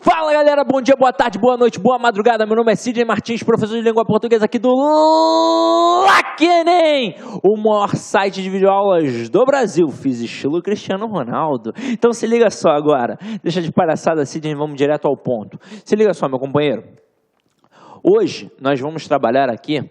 Fala galera, bom dia, boa tarde, boa noite, boa madrugada. Meu nome é Sidney Martins, professor de língua portuguesa aqui do LACENEM, o maior site de videoaulas do Brasil. Fiz estilo Cristiano Ronaldo. Então se liga só agora, deixa de palhaçada, Sidney, vamos direto ao ponto. Se liga só, meu companheiro. Hoje nós vamos trabalhar aqui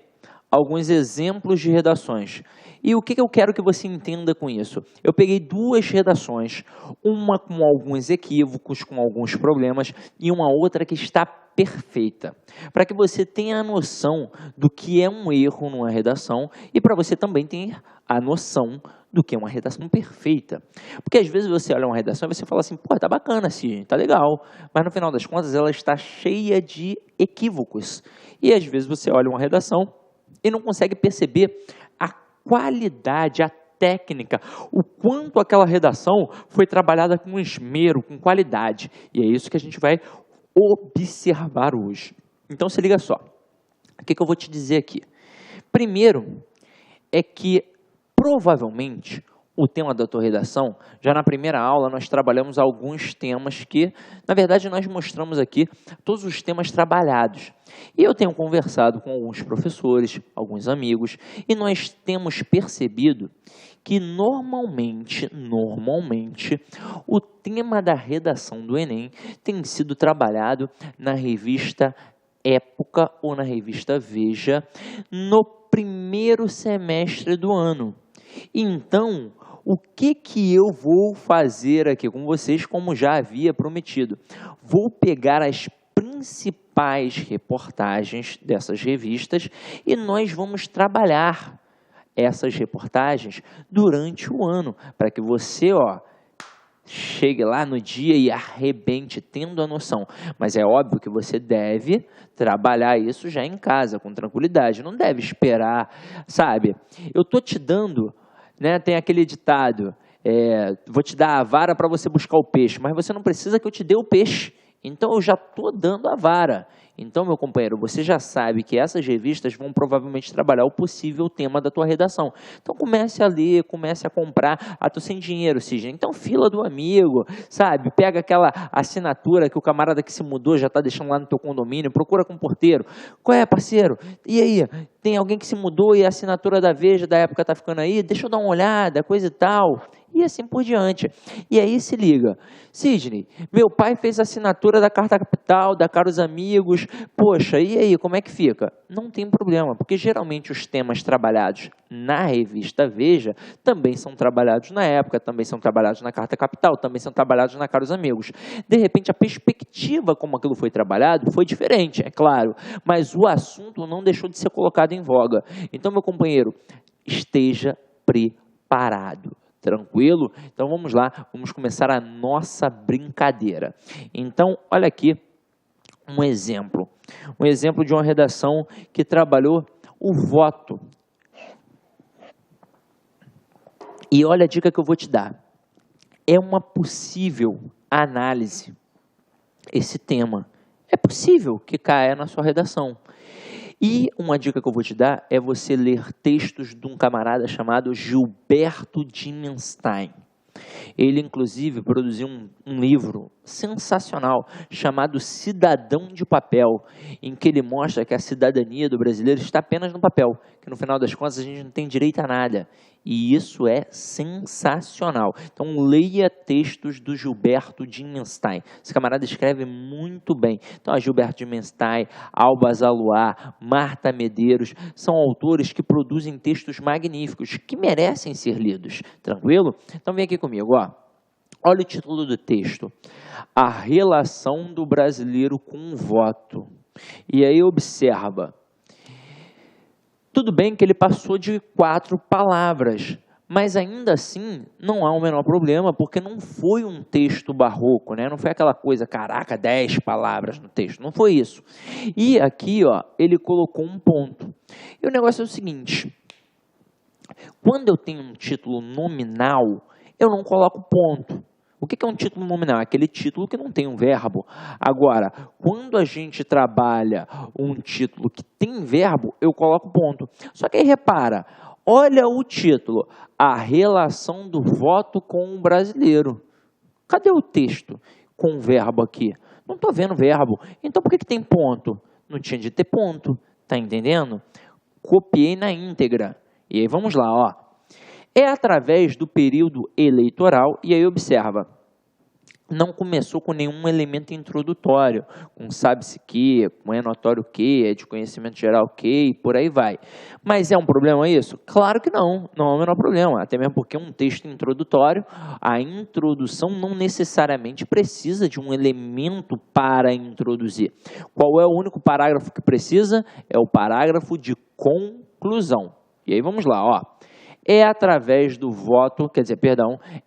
alguns exemplos de redações. E o que eu quero que você entenda com isso? Eu peguei duas redações, uma com alguns equívocos, com alguns problemas, e uma outra que está perfeita. Para que você tenha a noção do que é um erro numa redação e para você também ter a noção do que é uma redação perfeita. Porque às vezes você olha uma redação e você fala assim, pô, tá bacana, sim, tá legal. Mas no final das contas ela está cheia de equívocos. E às vezes você olha uma redação e não consegue perceber a qualidade, a técnica, o quanto aquela redação foi trabalhada com esmero, com qualidade. E é isso que a gente vai observar hoje. Então se liga só. O que eu vou te dizer aqui? Primeiro é que provavelmente o tema da tua redação, já na primeira aula nós trabalhamos alguns temas que, na verdade, nós mostramos aqui todos os temas trabalhados. E eu tenho conversado com alguns professores, alguns amigos, e nós temos percebido que normalmente, o tema da redação do Enem tem sido trabalhado na revista Época ou na revista Veja no primeiro semestre do ano. Então, o que eu vou fazer aqui com vocês, como já havia prometido? Vou pegar as principais reportagens dessas revistas e nós vamos trabalhar essas reportagens durante o ano, para que você, chegue lá no dia e arrebente tendo a noção. Mas é óbvio que você deve trabalhar isso já em casa, com tranquilidade. Não deve esperar, sabe? Eu estou te dando, né, tem aquele ditado, vou te dar a vara para você buscar o peixe, mas você não precisa que eu te dê o peixe. Então eu já estou dando a vara. Então, meu companheiro, você já sabe que essas revistas vão provavelmente trabalhar o possível tema da tua redação. Então comece a ler, comece a comprar. Ah, tô sem dinheiro, Sidney. Então fila do amigo, sabe? Pega aquela assinatura que o camarada que se mudou já está deixando lá no teu condomínio, procura com o porteiro. Qual é, parceiro? E aí, tem alguém que se mudou e a assinatura da Veja da época tá ficando aí? Deixa eu dar uma olhada, coisa e tal. E assim por diante. E aí se liga, Sidney, meu pai fez a assinatura da Carta Capital, da Caros Amigos, poxa, e aí, como é que fica? Não tem problema, porque geralmente os temas trabalhados na revista Veja também são trabalhados na época, também são trabalhados na Carta Capital, também são trabalhados na Caros Amigos. De repente, a perspectiva como aquilo foi trabalhado foi diferente, é claro, mas o assunto não deixou de ser colocado em voga. Então, meu companheiro, esteja preparado. Tranquilo? Então vamos lá, vamos começar a nossa brincadeira. Então, olha aqui um exemplo de uma redação que trabalhou o voto. E olha a dica que eu vou te dar. É uma possível análise esse tema. É possível que caia na sua redação. E uma dica que eu vou te dar é você ler textos de um camarada chamado Gilberto Dimenstein. Ele, inclusive, produziu um livro sensacional chamado Cidadão de Papel, em que ele mostra que a cidadania do brasileiro está apenas no papel, que no final das contas a gente não tem direito a nada. E isso é sensacional. Então leia textos do Gilberto Dimenstein. Esse camarada escreve muito bem. Então, Gilberto Dimenstein, Alba Zaluar, Marta Medeiros, são autores que produzem textos magníficos, que merecem ser lidos. Tranquilo? Então vem aqui comigo, Olha o título do texto. A relação do brasileiro com o voto. E aí observa. Tudo bem que ele passou de 4 palavras, mas ainda assim não há o menor problema, porque não foi um texto barroco, né? Não foi aquela coisa, caraca, 10 palavras no texto, não foi isso. E aqui, ele colocou um ponto. E o negócio é o seguinte, quando eu tenho um título nominal, eu não coloco ponto. O que é um título nominal? É aquele título que não tem um verbo. Agora, quando a gente trabalha um título que tem verbo, eu coloco ponto. Só que aí repara, olha o título, a relação do voto com o brasileiro. Cadê o texto com o verbo aqui? Não estou vendo verbo. Então, por que tem ponto? Não tinha de ter ponto. Tá entendendo? Copiei na íntegra. E aí, vamos lá, ó. É através do período eleitoral, e aí observa, não começou com nenhum elemento introdutório, com sabe-se que, com é notório que, é de conhecimento geral que, e por aí vai. Mas é um problema isso? Claro que não, não é o menor problema, até mesmo porque um texto introdutório, a introdução não necessariamente precisa de um elemento para introduzir. Qual é o único parágrafo que precisa? É o parágrafo de conclusão. E aí vamos lá, ó. É através do voto,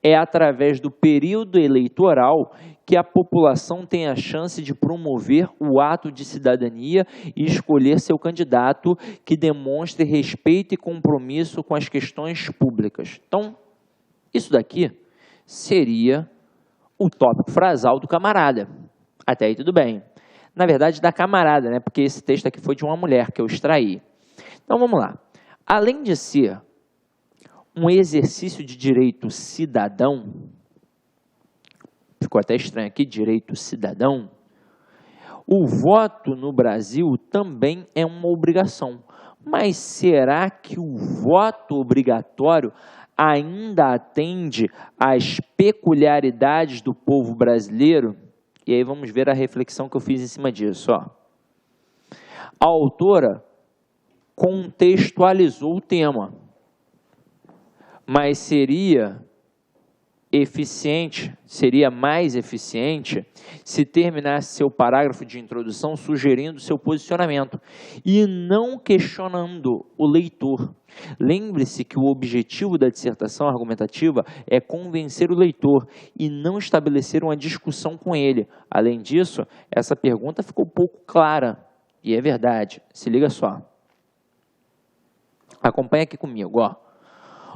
é através do período eleitoral que a população tem a chance de promover o ato de cidadania e escolher seu candidato que demonstre respeito e compromisso com as questões públicas. Então, isso daqui seria o tópico frasal do camarada. Até aí tudo bem. Na verdade, da camarada, né? Porque esse texto aqui foi de uma mulher que eu extraí. Então, vamos lá. Além de ser um exercício de direito cidadão, ficou até estranho aqui, direito cidadão, o voto no Brasil também é uma obrigação. Mas será que o voto obrigatório ainda atende às peculiaridades do povo brasileiro? E aí vamos ver a reflexão que eu fiz em cima disso, ó. A autora contextualizou o tema, mas seria mais eficiente se terminasse seu parágrafo de introdução sugerindo seu posicionamento e não questionando o leitor. Lembre-se que o objetivo da dissertação argumentativa é convencer o leitor e não estabelecer uma discussão com ele. Além disso, essa pergunta ficou pouco clara, e é verdade. Se liga só. Acompanha aqui comigo, ó.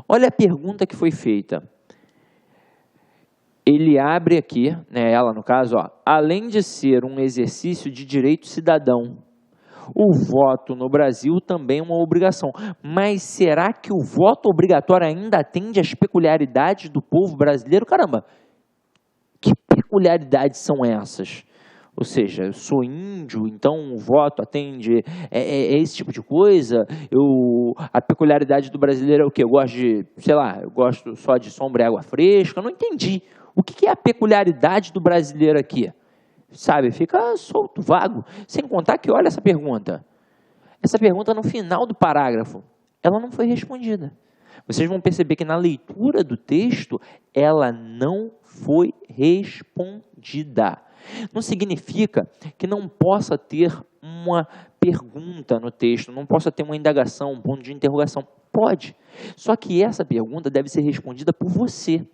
Olha a pergunta que foi feita. Ele abre aqui, né, ela no caso, ó, além de ser um exercício de direito cidadão, o voto no Brasil também é uma obrigação. Mas será que o voto obrigatório ainda atende às peculiaridades do povo brasileiro? Caramba, que peculiaridades são essas? Ou seja, eu sou índio, então o voto atende esse tipo de coisa. A peculiaridade do brasileiro é o quê? Eu gosto de, eu gosto só de sombra e água fresca. Eu não entendi. O que é a peculiaridade do brasileiro aqui? Sabe, fica solto, vago. Sem contar que, olha essa pergunta. Essa pergunta no final do parágrafo, ela não foi respondida. Vocês vão perceber que na leitura do texto, ela não foi respondida. Não significa que não possa ter uma pergunta no texto, não possa ter uma indagação, um ponto de interrogação. Pode. Só que essa pergunta deve ser respondida por você.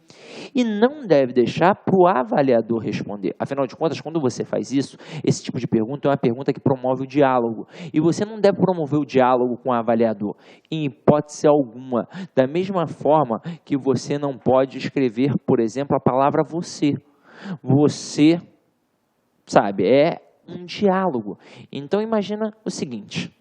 E não deve deixar para o avaliador responder. Afinal de contas, quando você faz isso, esse tipo de pergunta é uma pergunta que promove o diálogo. E você não deve promover o diálogo com o avaliador, em hipótese alguma. Da mesma forma que você não pode escrever, por exemplo, a palavra você. Você, sabe, é um diálogo. Então, imagina o seguinte,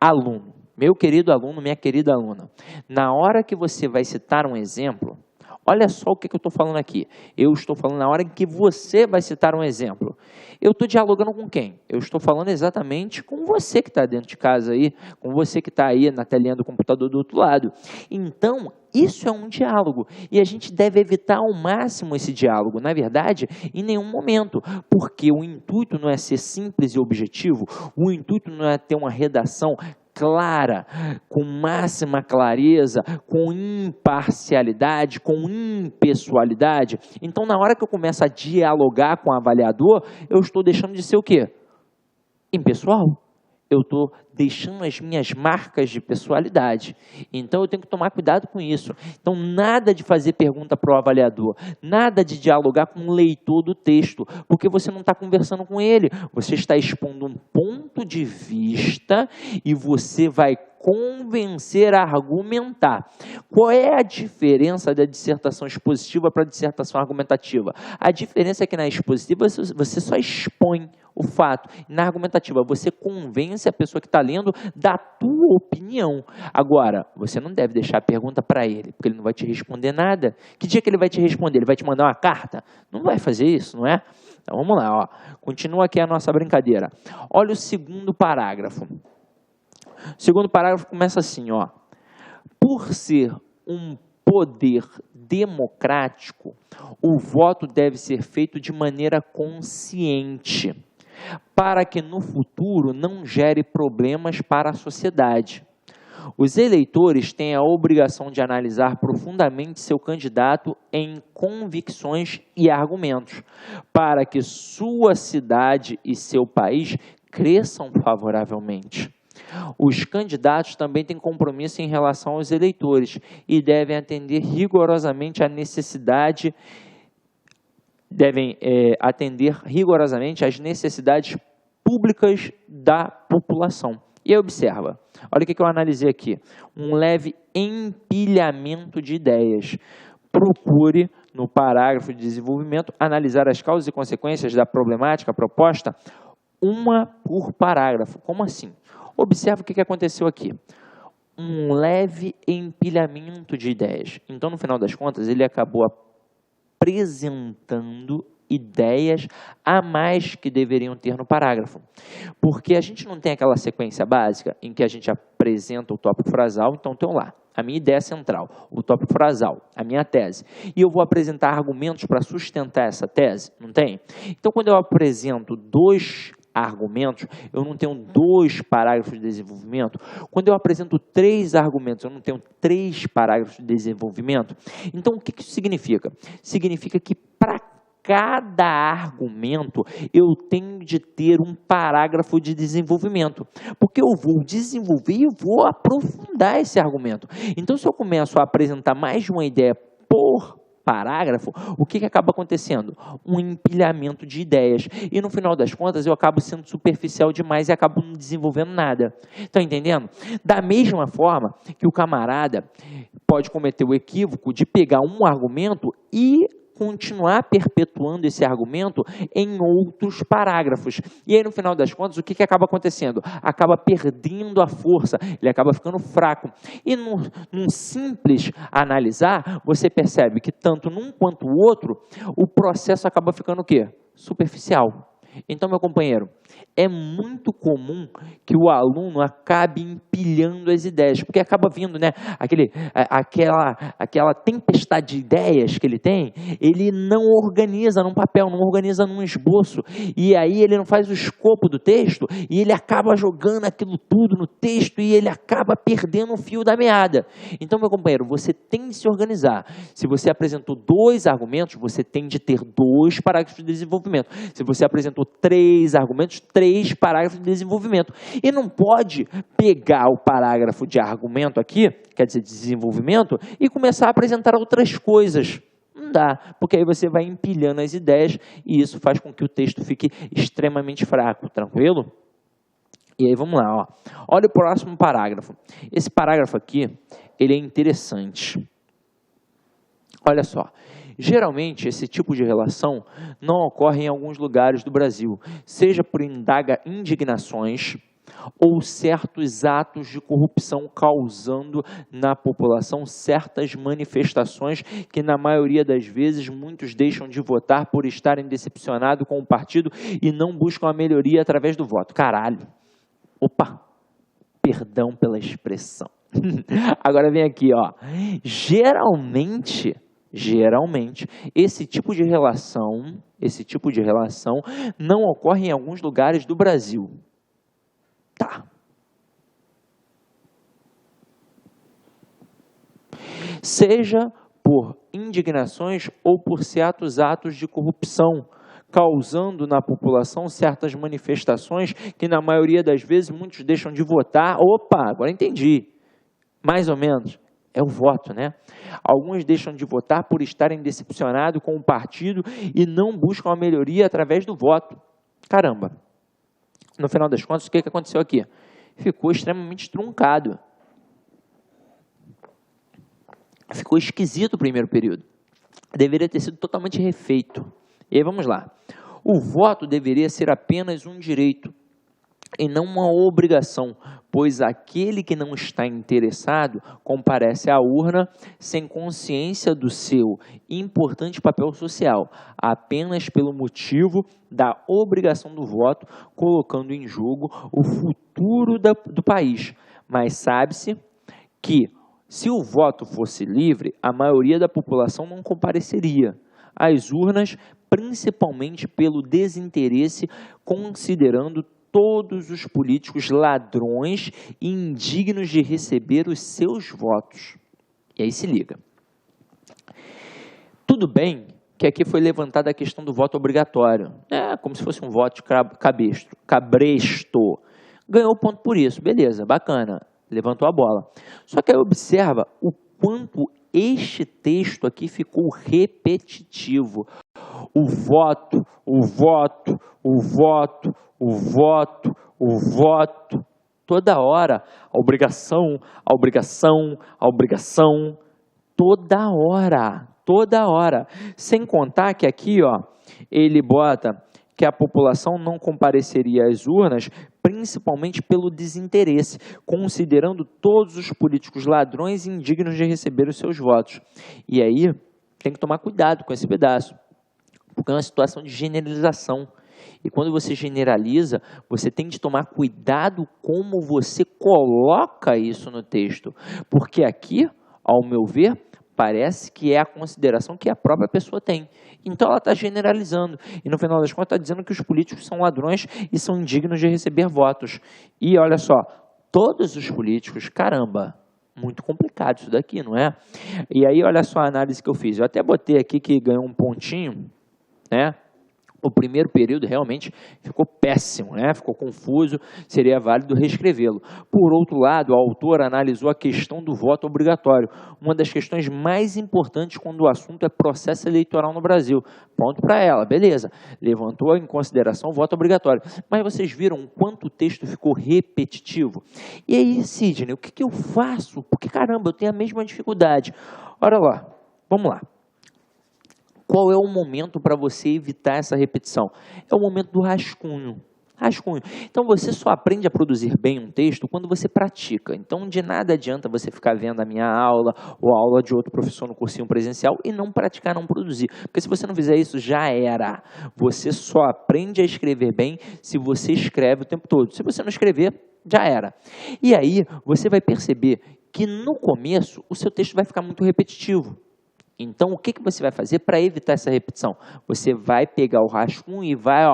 aluno, meu querido aluno, minha querida aluna, na hora que você vai citar um exemplo, olha só o que eu estou falando aqui. Eu estou falando na hora em que você vai citar um exemplo. Eu estou dialogando com quem? Eu estou falando exatamente com você que está dentro de casa aí, com você que está aí na telinha do computador do outro lado. Então, isso é um diálogo e a gente deve evitar ao máximo esse diálogo. Na verdade, em nenhum momento, porque o intuito não é ser simples e objetivo, o intuito não é ter uma redação clara, com máxima clareza, com imparcialidade, com impessoalidade. Então, na hora que eu começo a dialogar com o avaliador, eu estou deixando de ser o quê? Impessoal. Eu estou deixando as minhas marcas de pessoalidade. Então, eu tenho que tomar cuidado com isso. Então, nada de fazer pergunta para o avaliador, nada de dialogar com o leitor do texto, porque você não está conversando com ele. Você está expondo um ponto de vista e você vai convencer a argumentar. Qual é a diferença da dissertação expositiva para a dissertação argumentativa? A diferença é que na expositiva você só expõe o fato. Na argumentativa, você convence a pessoa que está lendo da tua opinião. Agora, você não deve deixar a pergunta para ele, porque ele não vai te responder nada. Que dia que ele vai te responder? Ele vai te mandar uma carta? Não vai fazer isso, não é? Então vamos lá, ó. Continua aqui a nossa brincadeira. Olha o segundo parágrafo. O segundo parágrafo começa assim, ó. Por ser um poder democrático, o voto deve ser feito de maneira consciente, para que no futuro não gere problemas para a sociedade. Os eleitores têm a obrigação de analisar profundamente seu candidato em convicções e argumentos, para que sua cidade e seu país cresçam favoravelmente. Os candidatos também têm compromisso em relação aos eleitores e devem atender rigorosamente à necessidade, às necessidades públicas da população. E aí observa, olha o que eu analisei aqui, um leve empilhamento de ideias. Procure, no parágrafo de desenvolvimento, analisar as causas e consequências da problemática proposta, uma por parágrafo. Como assim? Observa o que aconteceu aqui. Um leve empilhamento de ideias. Então, no final das contas, ele acabou apresentando ideias a mais que deveriam ter no parágrafo. Porque a gente não tem aquela sequência básica em que a gente apresenta o tópico frasal, então tem lá, a minha ideia central, o tópico frasal, a minha tese. E eu vou apresentar argumentos para sustentar essa tese, não tem? Então, quando eu apresento dois argumentos, eu não tenho 2 parágrafos de desenvolvimento. Quando eu apresento 3 argumentos, eu não tenho 3 parágrafos de desenvolvimento. Então, o que isso significa? Significa que para cada argumento, eu tenho de ter um parágrafo de desenvolvimento, porque eu vou desenvolver e vou aprofundar esse argumento. Então, se eu começo a apresentar mais de uma ideia por parágrafo, o que acaba acontecendo? Um empilhamento de ideias. E no final das contas, eu acabo sendo superficial demais e acabo não desenvolvendo nada. Estão entendendo? Da mesma forma que o camarada pode cometer o equívoco de pegar um argumento e continuar perpetuando esse argumento em outros parágrafos. E aí, no final das contas, o que acaba acontecendo? Acaba perdendo a força, ele acaba ficando fraco. E num simples analisar, você percebe que tanto num quanto o outro, o processo acaba ficando o quê? Superficial. Então, meu companheiro, é muito comum que o aluno acabe empilhando as ideias, porque acaba vindo, né, aquela tempestade de ideias que ele tem, ele não organiza num papel, não organiza num esboço, e aí ele não faz o escopo do texto, e ele acaba jogando aquilo tudo no texto, e ele acaba perdendo o fio da meada. Então, meu companheiro, você tem de se organizar. Se você apresentou 2 argumentos, você tem de ter 2 parágrafos de desenvolvimento. Se você apresentou 3 argumentos, 3 parágrafos de desenvolvimento. E não pode pegar o parágrafo de argumento aqui, quer dizer, de desenvolvimento, e começar a apresentar outras coisas. Não dá, porque aí você vai empilhando as ideias e isso faz com que o texto fique extremamente fraco, tranquilo? E aí vamos lá, ó. Olha o próximo parágrafo. Esse parágrafo aqui, ele é interessante. Olha só. Geralmente, esse tipo de relação não ocorre em alguns lugares do Brasil, seja por indignações ou certos atos de corrupção causando na população certas manifestações que, na maioria das vezes, muitos deixam de votar por estarem decepcionados com o partido e não buscam a melhoria através do voto. Caralho! Opa! Perdão pela expressão. Agora vem aqui, ó. Geralmente, esse tipo de relação não ocorre em alguns lugares do Brasil. Tá. Seja por indignações ou por certos atos de corrupção, causando na população certas manifestações que, na maioria das vezes, muitos deixam de votar. Opa, agora entendi. Mais ou menos. É o voto, né? Alguns deixam de votar por estarem decepcionados com o partido e não buscam a melhoria através do voto. Caramba! No final das contas, o que aconteceu aqui? Ficou extremamente truncado. Ficou esquisito o primeiro período. Deveria ter sido totalmente refeito. E aí vamos lá. O voto deveria ser apenas um direito, e não uma obrigação, pois aquele que não está interessado comparece à urna sem consciência do seu importante papel social, apenas pelo motivo da obrigação do voto, colocando em jogo o futuro do país. Mas sabe-se que, se o voto fosse livre, a maioria da população não compareceria às urnas, principalmente pelo desinteresse, considerando todos os políticos ladrões e indignos de receber os seus votos. E aí se liga. Tudo bem que aqui foi levantada a questão do voto obrigatório, como se fosse um voto cabresto. Ganhou ponto por isso, beleza, bacana, levantou a bola. Só que aí observa o quanto este texto aqui ficou repetitivo. O voto, o voto, o voto, o voto, o voto, toda hora, a obrigação, a obrigação, a obrigação, toda hora. Sem contar que aqui, ó, ele bota que a população não compareceria às urnas, principalmente pelo desinteresse, considerando todos os políticos ladrões e indignos de receber os seus votos. E aí, tem que tomar cuidado com esse pedaço, porque é uma situação de generalização. E quando você generaliza, você tem de tomar cuidado como você coloca isso no texto. Porque aqui, ao meu ver, parece que é a consideração que a própria pessoa tem. Então ela está generalizando. E no final das contas está dizendo que os políticos são ladrões e são indignos de receber votos. E olha só, todos os políticos, caramba, muito complicado isso daqui, não é? E aí olha só a análise que eu fiz. Eu até botei aqui que ganhou um pontinho, né? O primeiro período realmente ficou péssimo, né? Ficou confuso, seria válido reescrevê-lo. Por outro lado, a autora analisou a questão do voto obrigatório, uma das questões mais importantes quando o assunto é processo eleitoral no Brasil. Ponto para ela, beleza. Levantou em consideração o voto obrigatório. Mas vocês viram o quanto o texto ficou repetitivo? E aí, Sidney, o que eu faço? Porque, caramba, eu tenho a mesma dificuldade. Olha lá, vamos lá. Qual é o momento para você evitar essa repetição? É o momento do rascunho. Rascunho. Então, você só aprende a produzir bem um texto quando você pratica. Então, de nada adianta você ficar vendo a minha aula ou a aula de outro professor no cursinho presencial e não praticar, não produzir. Porque se você não fizer isso, já era. Você só aprende a escrever bem se você escreve o tempo todo. Se você não escrever, já era. E aí, você vai perceber que no começo, o seu texto vai ficar muito repetitivo. Então, o que você vai fazer para evitar essa repetição? Você vai pegar o rascunho e vai,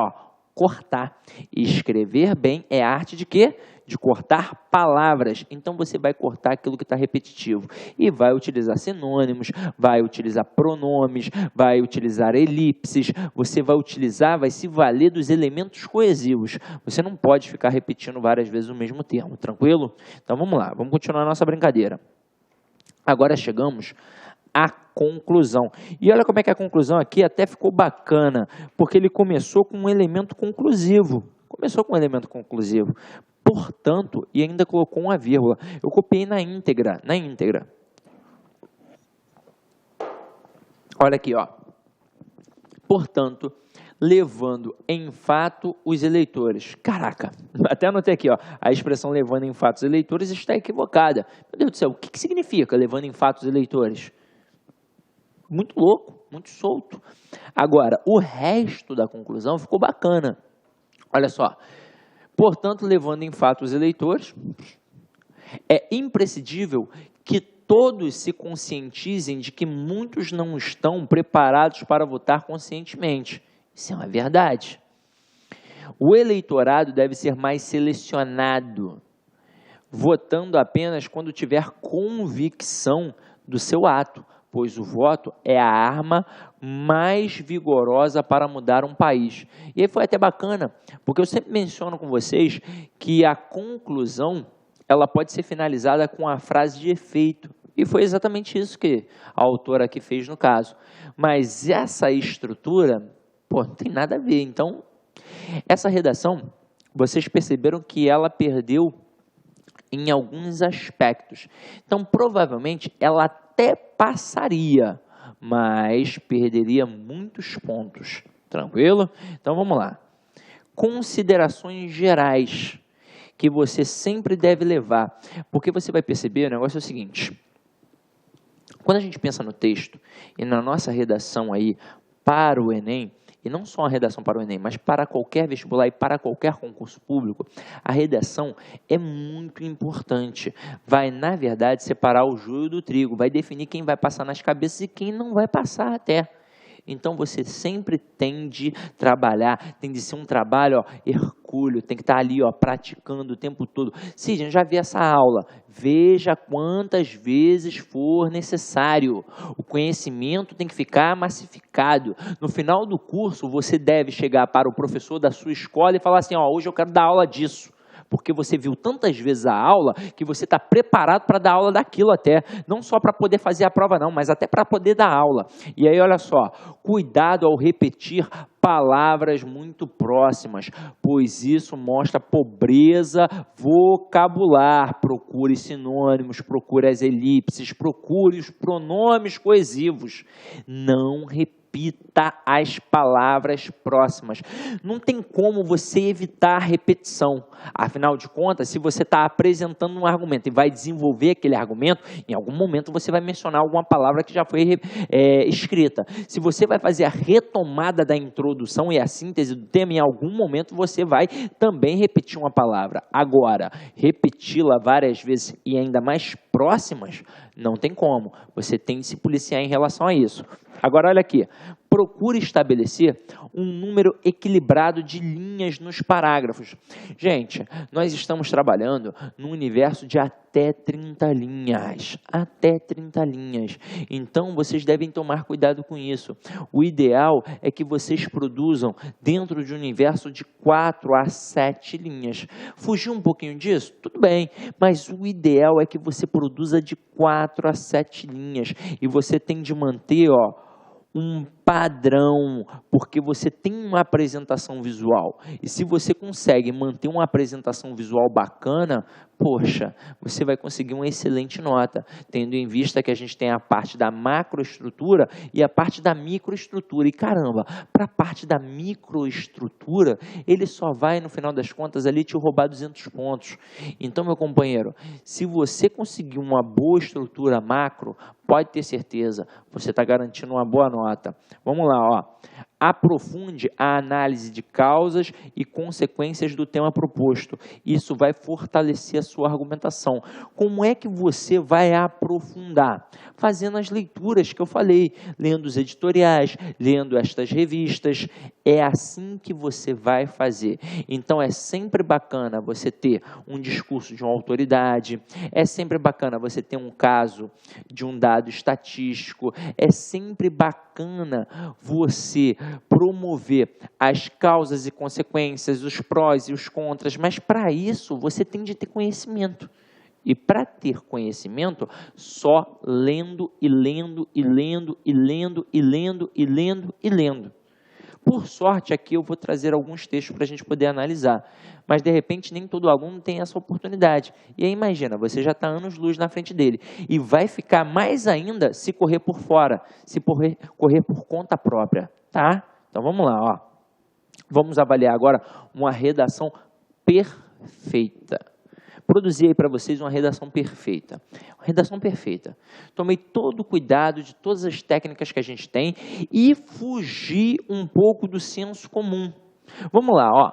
cortar. Escrever bem é a arte de quê? De cortar palavras. Então, você vai cortar aquilo que está repetitivo. E vai utilizar sinônimos, vai utilizar pronomes, vai utilizar elipses. Você vai se valer dos elementos coesivos. Você não pode ficar repetindo várias vezes o mesmo termo, tranquilo? Então, vamos lá. Vamos continuar a nossa brincadeira. Agora chegamos a conclusão. E olha como é que a conclusão aqui até ficou bacana, porque ele começou com um elemento conclusivo. Portanto, e ainda colocou uma vírgula. Eu copiei na íntegra. Olha aqui, ó. Portanto, levando em fato os eleitores. Caraca, até anotei aqui, ó, a expressão levando em fato os eleitores está equivocada. Meu Deus do céu, o que significa levando em fato os eleitores? Muito louco, muito solto. Agora, o resto da conclusão ficou bacana. Olha só. Portanto, levando em fato os eleitores, é imprescindível que todos se conscientizem de que muitos não estão preparados para votar conscientemente. Isso é uma verdade. O eleitorado deve ser mais selecionado, votando apenas quando tiver convicção do seu ato, pois o voto é a arma mais vigorosa para mudar um país. E aí foi até bacana, porque eu sempre menciono com vocês que a conclusão ela pode ser finalizada com a frase de efeito. E foi exatamente isso que a autora aqui fez no caso. Mas essa estrutura, não tem nada a ver. Então, essa redação, vocês perceberam que ela perdeu em alguns aspectos. Então, provavelmente, ela até passaria, mas perderia muitos pontos. Tranquilo? Então, vamos lá. Considerações gerais. que você sempre deve levar. Porque você vai perceber, o negócio é o seguinte, quando a gente pensa no texto e na nossa redação aí para o Enem, e não só a redação para o Enem, mas para qualquer vestibular e para qualquer concurso público, a redação é muito importante. Vai, na verdade, separar o joio do trigo, vai definir quem vai passar nas cabeças e quem não vai passar até. Então, você sempre tem de trabalhar, tem de ser um trabalho, ó, hercúleo, tem que estar ali, ó, praticando o tempo todo. Sidney, já vi essa aula. Veja quantas vezes for necessário. O conhecimento tem que ficar massificado. No final do curso, você deve chegar para o professor da sua escola e falar assim, ó, hoje eu quero dar aula disso. Porque você viu tantas vezes a aula que você está preparado para dar aula daquilo até. Não só para poder fazer a prova não, mas até para poder dar aula. E aí, olha só, cuidado ao repetir palavras muito próximas, pois isso mostra pobreza vocabular. Procure sinônimos, procure as elipses, procure os pronomes coesivos. Não repita as palavras próximas. Não tem como você evitar a repetição. Afinal de contas, se você está apresentando um argumento e vai desenvolver aquele argumento, em algum momento você vai mencionar alguma palavra que já foi escrita. Se você vai fazer a retomada da introdução e a síntese do tema, em algum momento você vai também repetir uma palavra. Agora, repeti-la várias vezes e ainda mais próximas, não tem como. Você tem de se policiar em relação a isso. Agora, olha aqui. Procure estabelecer um número equilibrado de linhas nos parágrafos. Gente, nós estamos trabalhando num universo de até 30 linhas. Até 30 linhas. Então, vocês devem tomar cuidado com isso. O ideal é que vocês produzam dentro de um universo de 4 a 7 linhas. Fugir um pouquinho disso? Tudo bem. Mas o ideal é que você produza de 4 a 7 linhas. E você tem de manter, ó, um padrão, porque você tem uma apresentação visual. E se você consegue manter uma apresentação visual bacana, poxa, você vai conseguir uma excelente nota, tendo em vista que a gente tem a parte da macroestrutura e a parte da microestrutura. E caramba, para a parte da microestrutura, ele só vai, no final das contas, ali te roubar 200 pontos. Então, meu companheiro, se você conseguir uma boa estrutura macro, pode ter certeza, você está garantindo uma boa nota. Vamos lá, ó. Aprofunde a análise de causas e consequências do tema proposto. Isso vai fortalecer a sua argumentação. Como é que você vai aprofundar? Fazendo as leituras que eu falei, lendo os editoriais, lendo estas revistas. É assim que você vai fazer. Então, é sempre bacana você ter um discurso de uma autoridade, é sempre bacana você ter um caso de um dado estatístico, é sempre bacana você promover as causas e consequências, os prós e os contras, mas para isso você tem de ter conhecimento. E para ter conhecimento, só lendo e lendo e lendo e lendo e lendo e lendo e lendo. Por sorte, aqui eu vou trazer alguns textos para a gente poder analisar, mas de repente nem todo aluno tem essa oportunidade. E aí imagina, você já está anos-luz na frente dele e vai ficar mais ainda se correr por fora, se correr por conta própria, tá? Então vamos lá, ó. Vamos avaliar agora uma redação perfeita. Produzir aí para vocês uma redação perfeita. Uma redação perfeita. Tomei todo o cuidado de todas as técnicas que a gente tem e fugi um pouco do senso comum. Vamos lá, ó.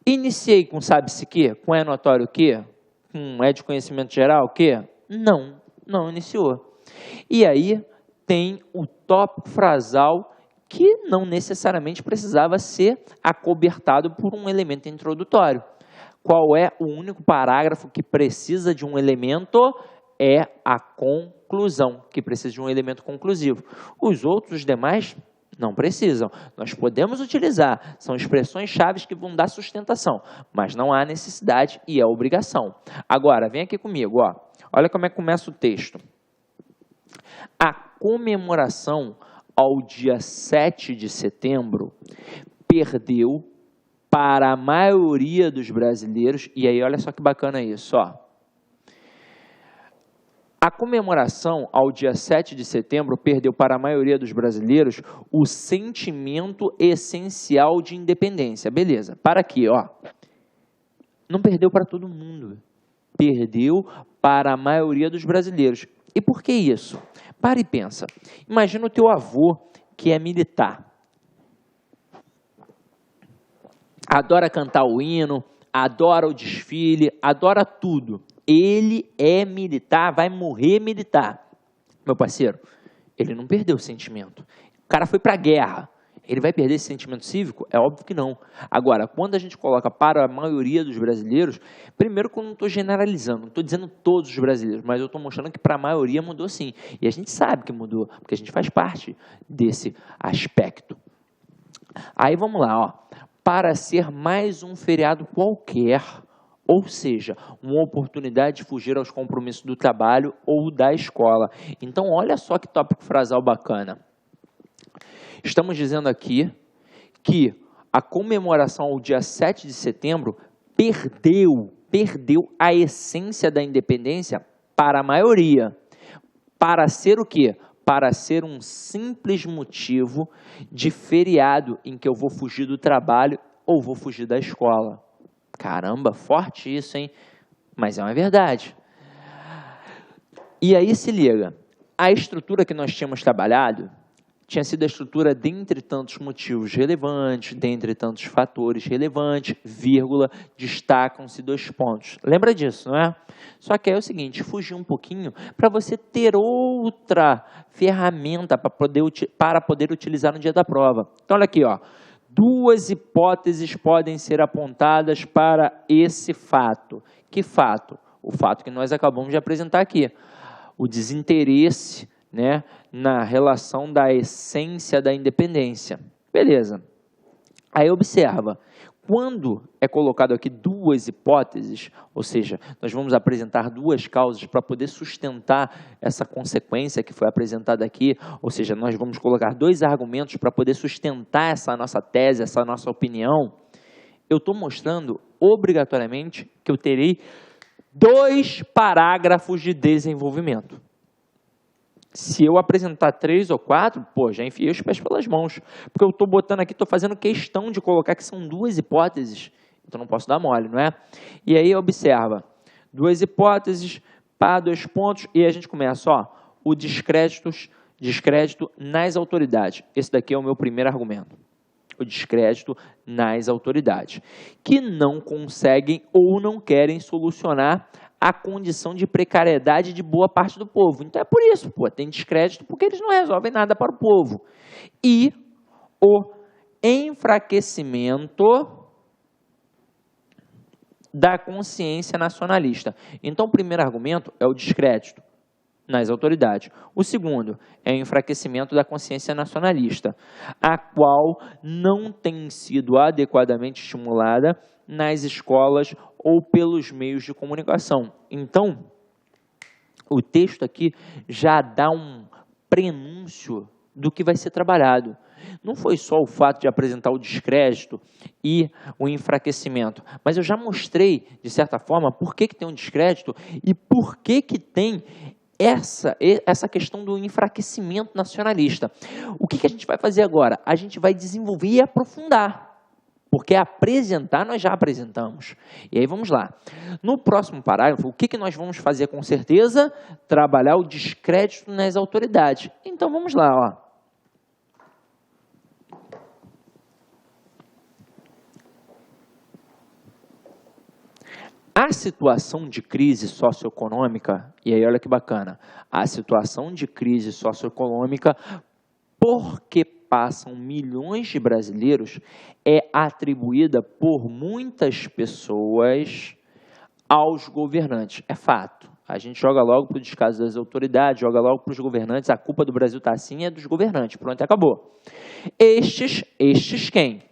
Iniciei com sabe-se quê? Com é notório o quê? Com é de conhecimento geral o quê? Não, não iniciou. E aí tem o tópico frasal que não necessariamente precisava ser acobertado por um elemento introdutório. Qual é o único parágrafo que precisa de um elemento? É a conclusão, que precisa de um elemento conclusivo. Os outros, os demais, não precisam. Nós podemos utilizar, são expressões-chave que vão dar sustentação, mas não há necessidade e é obrigação. Agora, vem aqui comigo, ó. Olha como é que começa o texto. A comemoração ao dia 7 de setembro perdeu para a maioria dos brasileiros, e aí olha só que bacana isso, ó. A comemoração ao dia 7 de setembro perdeu para a maioria dos brasileiros o sentimento essencial de independência. Beleza, para aqui, ó. Não perdeu para todo mundo. Perdeu para a maioria dos brasileiros. E por que isso? Para e pensa. Imagina o teu avô, que é militar. Adora cantar o hino, adora o desfile, adora tudo. Ele é militar, vai morrer militar. Meu parceiro, ele não perdeu o sentimento. O cara foi para a guerra. Ele vai perder esse sentimento cívico? É óbvio que não. Agora, quando a gente coloca para a maioria dos brasileiros, primeiro que eu não estou generalizando, não estou dizendo todos os brasileiros, mas eu estou mostrando que para a maioria mudou sim. E a gente sabe que mudou, porque a gente faz parte desse aspecto. Aí vamos lá, ó. Para ser mais um feriado qualquer, ou seja, uma oportunidade de fugir aos compromissos do trabalho ou da escola. Então, olha só que tópico frasal bacana. Estamos dizendo aqui que a comemoração ao dia 7 de setembro perdeu a essência da independência para a maioria. Para ser o quê? Para ser um simples motivo de feriado em que eu vou fugir do trabalho ou vou fugir da escola. Caramba, forte isso, hein? Mas é uma verdade. E aí se liga, a estrutura que nós tínhamos trabalhado tinha sido a estrutura dentre tantos motivos relevantes, dentre tantos fatores relevantes, vírgula, destacam-se 2 pontos. Lembra disso, não é? Só que aí é o seguinte, fugir um pouquinho para você ter outra ferramenta para poder utilizar no dia da prova. Então, olha aqui, ó. 2 hipóteses podem ser apontadas para esse fato. Que fato? O fato que nós acabamos de apresentar aqui. O desinteresse, né, na relação da essência da independência. Beleza. Aí observa, quando é colocado aqui 2 hipóteses, ou seja, nós vamos apresentar 2 causas para poder sustentar essa consequência que foi apresentada aqui, ou seja, nós vamos colocar 2 argumentos para poder sustentar essa nossa tese, essa nossa opinião, eu estou mostrando obrigatoriamente que eu terei 2 parágrafos de desenvolvimento. Se eu apresentar 3 ou 4, pô, já enfiei os pés pelas mãos. Porque eu estou botando aqui, estou fazendo questão de colocar que são 2 hipóteses. Então não posso dar mole, não é? E aí observa, 2 hipóteses, pá, 2 pontos, e a gente começa, ó, o descrédito nas autoridades. Esse daqui é o meu primeiro argumento. O descrédito nas autoridades, que não conseguem ou não querem solucionar a condição de precariedade de boa parte do povo. Então é por isso, pô, tem descrédito porque eles não resolvem nada para o povo. E o enfraquecimento da consciência nacionalista. Então o primeiro argumento é o descrédito nas autoridades. O segundo é o enfraquecimento da consciência nacionalista, a qual não tem sido adequadamente estimulada nas escolas ou pelos meios de comunicação. Então, o texto aqui já dá um prenúncio do que vai ser trabalhado. Não foi só o fato de apresentar o descrédito e o enfraquecimento, mas eu já mostrei, de certa forma, por que tem um descrédito e por que tem essa questão do enfraquecimento nacionalista. O que a gente vai fazer agora? A gente vai desenvolver e aprofundar. Porque apresentar, nós já apresentamos. E aí vamos lá. No próximo parágrafo, o que nós vamos fazer com certeza? Trabalhar o descrédito nas autoridades. Então vamos lá, ó. A situação de crise socioeconômica, e aí olha que bacana, a situação de crise socioeconômica, porque passam milhões de brasileiros, é atribuída por muitas pessoas aos governantes. É fato. A gente joga logo para o descaso das autoridades, joga logo para os governantes, a culpa do Brasil está assim, é dos governantes. Pronto, acabou. Estes quem?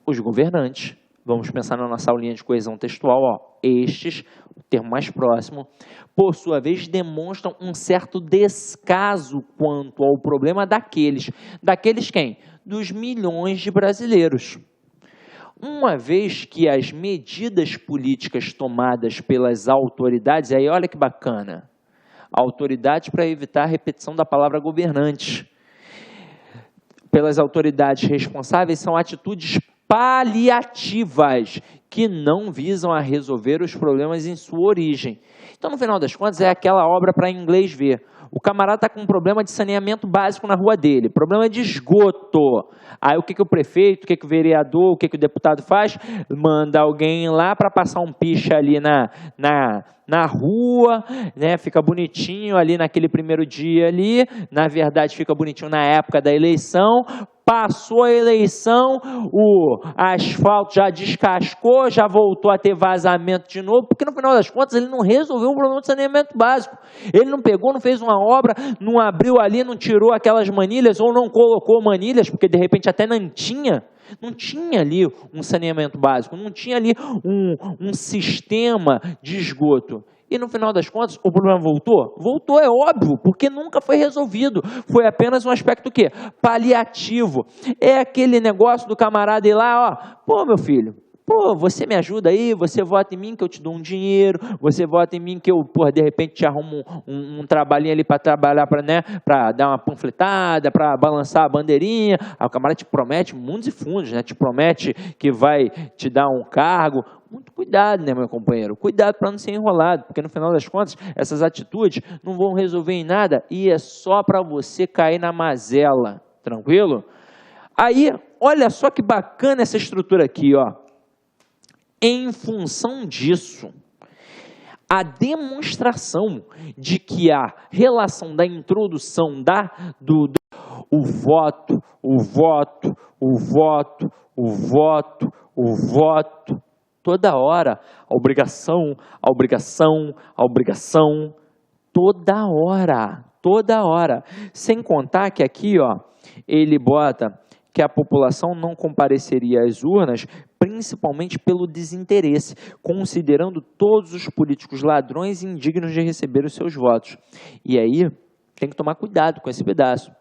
Os governantes. Vamos pensar na nossa aulinha de coesão textual, ó. Estes, o termo mais próximo, por sua vez, demonstram um certo descaso quanto ao problema daqueles. Daqueles quem? Dos milhões de brasileiros. Uma vez que as medidas políticas tomadas pelas autoridades, aí olha que bacana, autoridades para evitar a repetição da palavra governantes, pelas autoridades responsáveis são atitudes paliativas, que não visam a resolver os problemas em sua origem. Então, no final das contas, é aquela obra para inglês ver. O camarada está com um problema de saneamento básico na rua dele, problema de esgoto. Aí o que o prefeito, o que o vereador, o que o deputado faz? Manda alguém lá para passar um picha ali na rua, né? Fica bonitinho ali naquele primeiro dia ali, na verdade fica bonitinho na época da eleição. Passou a eleição, o asfalto já descascou, já voltou a ter vazamento de novo, porque no final das contas ele não resolveu o problema de saneamento básico. Ele não pegou, não fez uma obra, não abriu ali, não tirou aquelas manilhas ou não colocou manilhas, porque de repente até não tinha ali um saneamento básico, não tinha ali um sistema de esgoto. E no final das contas, o problema voltou? Voltou, é óbvio, porque nunca foi resolvido. Foi apenas um aspecto o quê? Paliativo. É aquele negócio do camarada ir lá, ó, pô, meu filho, pô, você me ajuda aí, você vota em mim que eu te dou um dinheiro, você vota em mim que eu, pô, de repente te arrumo um trabalhinho ali para trabalhar, para dar uma panfletada, para balançar a bandeirinha. Aí o camarada te promete mundos e fundos, né? Te promete que vai te dar um cargo. Muito cuidado, né, meu companheiro? Cuidado para não ser enrolado, porque no final das contas, essas atitudes não vão resolver em nada e é só para você cair na mazela, tranquilo? Aí, olha só que bacana essa estrutura aqui, ó. Em função disso, a demonstração de que a relação da introdução o voto, toda hora, a obrigação, toda hora. Sem contar que aqui, ó, ele bota que a população não compareceria às urnas, principalmente pelo desinteresse, considerando todos os políticos ladrões e indignos de receber os seus votos. E aí, tem que tomar cuidado com esse pedaço,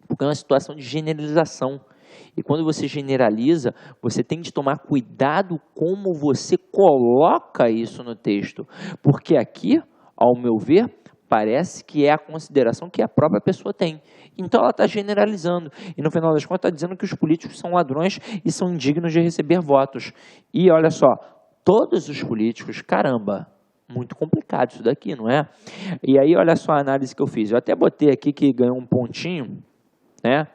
porque é uma situação de generalização. E quando você generaliza, você tem de tomar cuidado como você coloca isso no texto. Porque aqui, ao meu ver, parece que é a consideração que a própria pessoa tem. Então ela está generalizando. E no final das contas está dizendo que os políticos são ladrões e são indignos de receber votos. E olha só, todos os políticos, caramba, muito complicado isso daqui, não é? E aí olha só a análise que eu fiz. Eu até botei aqui que ganhou um pontinho, né?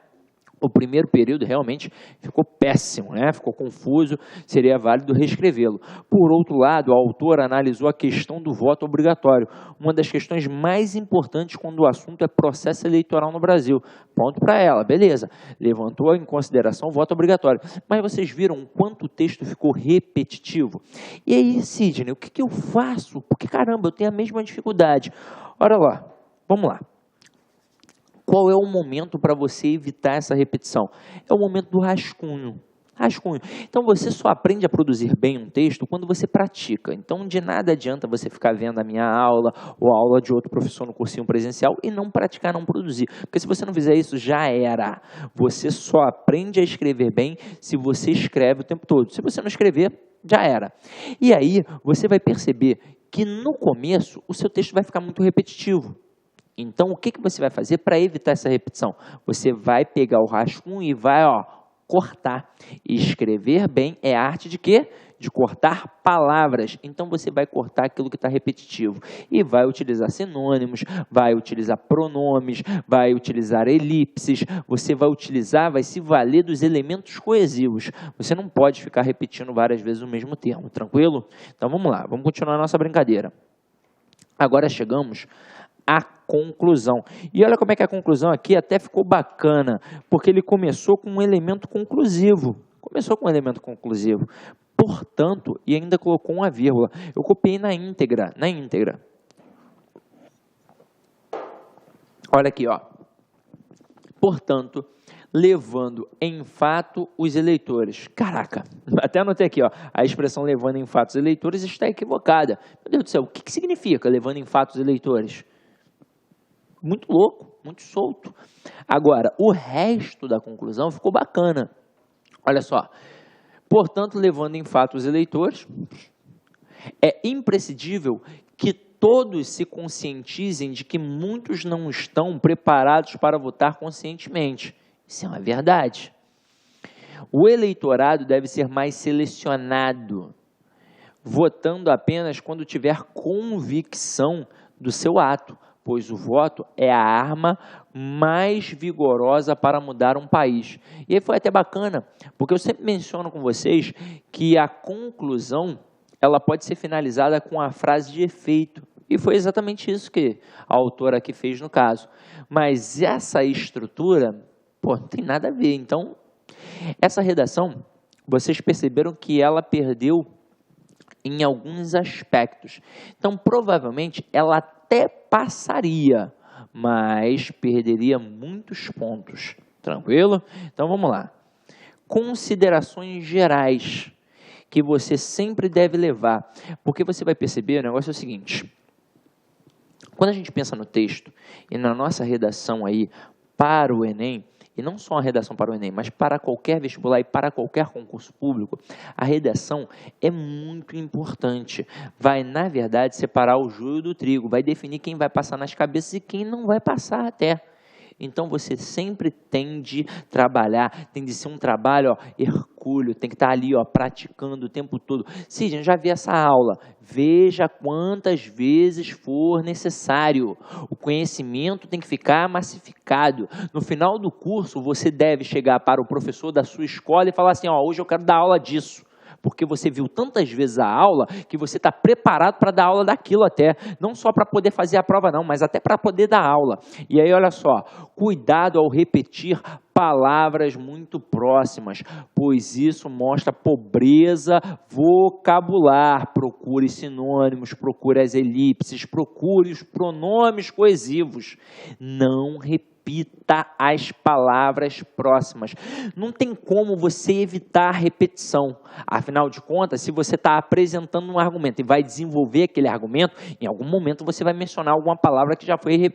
O primeiro período realmente ficou péssimo, né? Ficou confuso, seria válido reescrevê-lo. Por outro lado, a autora analisou a questão do voto obrigatório, uma das questões mais importantes quando o assunto é processo eleitoral no Brasil. Ponto para ela, beleza. Levantou em consideração o voto obrigatório. Mas vocês viram o quanto o texto ficou repetitivo? E aí, Sidney, o que eu faço? Porque, caramba, eu tenho a mesma dificuldade. Olha lá, vamos lá. Qual é o momento para você evitar essa repetição? É o momento do rascunho. Rascunho. Então, você só aprende a produzir bem um texto quando você pratica. Então, de nada adianta você ficar vendo a minha aula ou a aula de outro professor no cursinho presencial e não praticar, não produzir. Porque se você não fizer isso, já era. Você só aprende a escrever bem se você escreve o tempo todo. Se você não escrever, já era. E aí, você vai perceber que no começo, o seu texto vai ficar muito repetitivo. Então, o que você vai fazer para evitar essa repetição? Você vai pegar o rascunho e vai, ó, cortar. E escrever bem é arte de quê? De cortar palavras. Então, você vai cortar aquilo que está repetitivo. E vai utilizar sinônimos, vai utilizar pronomes, vai utilizar elipses. Você vai se valer dos elementos coesivos. Você não pode ficar repetindo várias vezes o mesmo termo, tranquilo? Então, vamos lá, vamos continuar a nossa brincadeira. Agora chegamos a conclusão. E olha como é que a conclusão aqui até ficou bacana, porque ele começou com um elemento conclusivo. Portanto, e ainda colocou uma vírgula. Eu copiei na íntegra. Olha aqui, ó. Portanto, levando em fato os eleitores. Caraca, até anotei aqui, ó, a expressão levando em fato os eleitores está equivocada. Meu Deus do céu, o que significa levando em fato os eleitores? Muito louco, muito solto. Agora, o resto da conclusão ficou bacana. Olha só. Portanto, levando em fato os eleitores, é imprescindível que todos se conscientizem de que muitos não estão preparados para votar conscientemente. Isso é uma verdade. O eleitorado deve ser mais selecionado, votando apenas quando tiver convicção do seu ato, pois o voto é a arma mais vigorosa para mudar um país. E aí foi até bacana, porque eu sempre menciono com vocês que a conclusão ela pode ser finalizada com a frase de efeito. E foi exatamente isso que a autora aqui fez no caso. Mas essa estrutura, pô, não tem nada a ver. Então, essa redação, vocês perceberam que ela perdeu em alguns aspectos. Então, provavelmente, ela até passaria, mas perderia muitos pontos. Tranquilo? Então, vamos lá. Considerações gerais que você sempre deve levar. Porque você vai perceber, o negócio é o seguinte. Quando a gente pensa no texto e na nossa redação aí para o Enem, e não só a redação para o Enem, mas para qualquer vestibular e para qualquer concurso público, a redação é muito importante. Vai, na verdade, separar o joio do trigo, vai definir quem vai passar nas cabeças e quem não vai passar até. Então, você sempre tem de trabalhar, tem de ser um trabalho hercúleo, tem que estar ali praticando o tempo todo. Sidney, já vi essa aula, veja quantas vezes for necessário. O conhecimento tem que ficar massificado. No final do curso, você deve chegar para o professor da sua escola e falar assim, hoje eu quero dar aula disso. Porque você viu tantas vezes a aula que você está preparado para dar aula daquilo até. Não só para poder fazer a prova não, mas até para poder dar aula. E aí, olha só, cuidado ao repetir palavras muito próximas, pois isso mostra pobreza vocabular. Procure sinônimos, procure as elipses, procure os pronomes coesivos. Não repita as palavras próximas. Não tem como você evitar a repetição. Afinal de contas, se você está apresentando um argumento e vai desenvolver aquele argumento, em algum momento você vai mencionar alguma palavra que já foi